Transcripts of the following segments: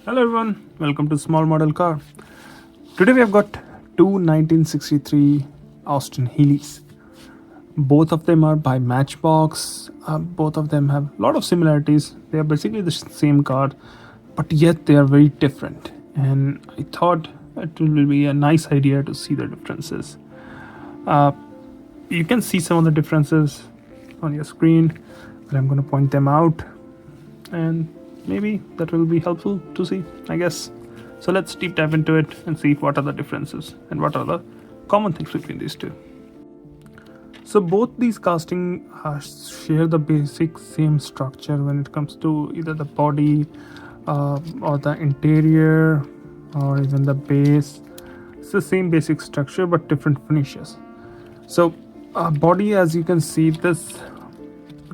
Hello everyone, welcome to Small Model Car. Today we have got two 1963 Austin Healeys. Both of them are by Matchbox. Both of them have a lot of similarities. They are basically the same car, but yet they are very different. And I thought it will be a nice idea to see the differences. Uh, you can see some of the differences on your screen, but I'm going to point them out, and maybe that will be helpful to see, I guess. So let's deep dive into it and see what are the differences and what are the common things between these two. So both these casting share the basic same structure when it comes to either the body or the interior or even the base. It's the same basic structure but different finishes. So body, as you can see, this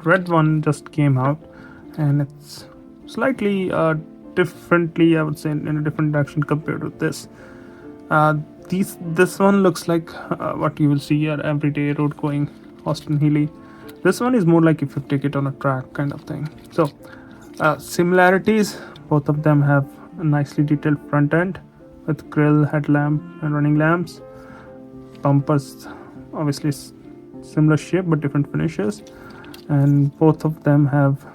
red one just came out and it's slightly differently, I would say, in a different direction compared to this. This one looks like what you will see your everyday road going Austin Healey. This one is more like if you take it on a track kind of thing. So similarities, both of them have a nicely detailed front end with grille, headlamp and running lamps. Bumpers obviously similar shape but different finishes, and both of them have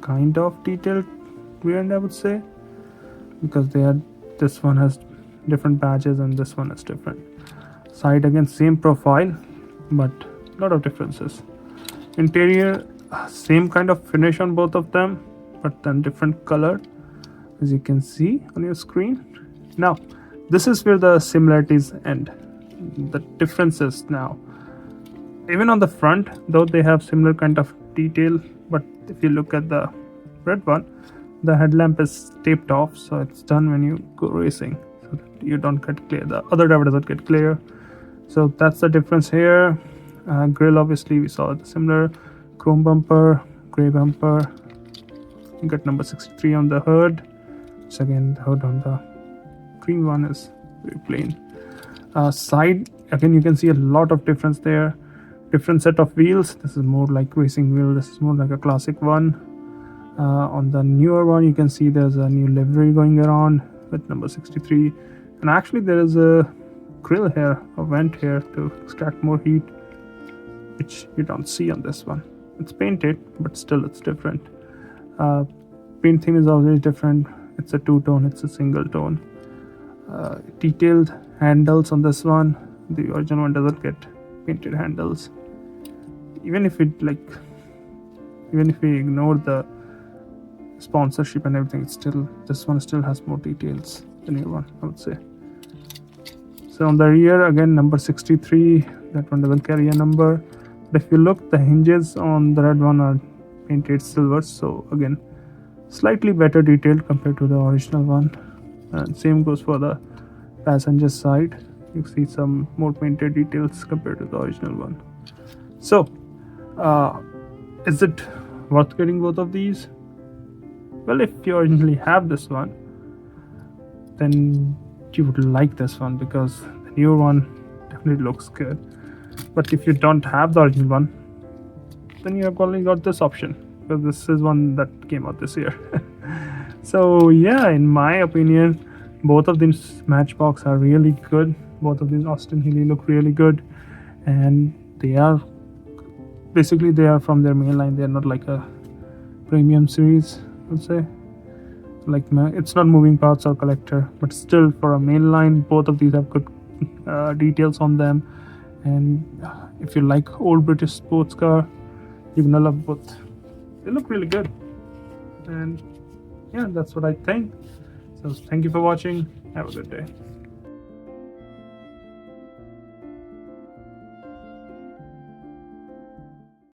kind of detailed rear end, I would say, because this one has different badges and this one is different. Side again same profile but a lot of differences. Interior same kind of finish on both of them but then different color, as you can see on your screen. Now this is where the similarities end. The differences now, even on the front, though they have similar kind of detail, but if you look at the red one, the headlamp is taped off, so it's done when you go racing, so that you don't get glare, the other driver doesn't get glare. So that's the difference here. Grille, obviously we saw the similar chrome bumper, gray bumper. You got number 63 on the hood. So again, the hood on the green one is very plain. Side, again you can see a lot of difference there. Different set of wheels. This is more like racing wheel, this is more like a classic one. On the newer one you can see there's a new livery going around with number 63, and actually there is a grill here, a vent here to extract more heat, which you don't see on this one. It's painted but still it's different. Paint theme is always different. It's a two-tone, it's a single tone. Detailed handles on this one. The original one doesn't get painted handles. Even if we ignore the sponsorship and everything, it's still, this one still has more details than your one, I would say. So on the rear again number 63, that one doesn't carry a number, but if you look, the hinges on the red one are painted silver, so again slightly better detailed compared to the original one. And same goes for the passenger side. You see some more painted details compared to the original one. So is it worth getting both of these? Well, if you originally have this one, then you would like this one because the newer one definitely looks good. But if you don't have the original one, then you have only got this option, because this is one that came out this year. So yeah, in my opinion, both of these Matchbox are really good. Both of these Austin Healey look really good, and they are from their main line. They're not like a premium series, I would say. Like, it's not moving parts or collector, but still for a main line, both of these have good details on them. And if you like old British sports car, you're gonna love both. They look really good, and yeah, that's what I think. So thank you for watching. Have a good day.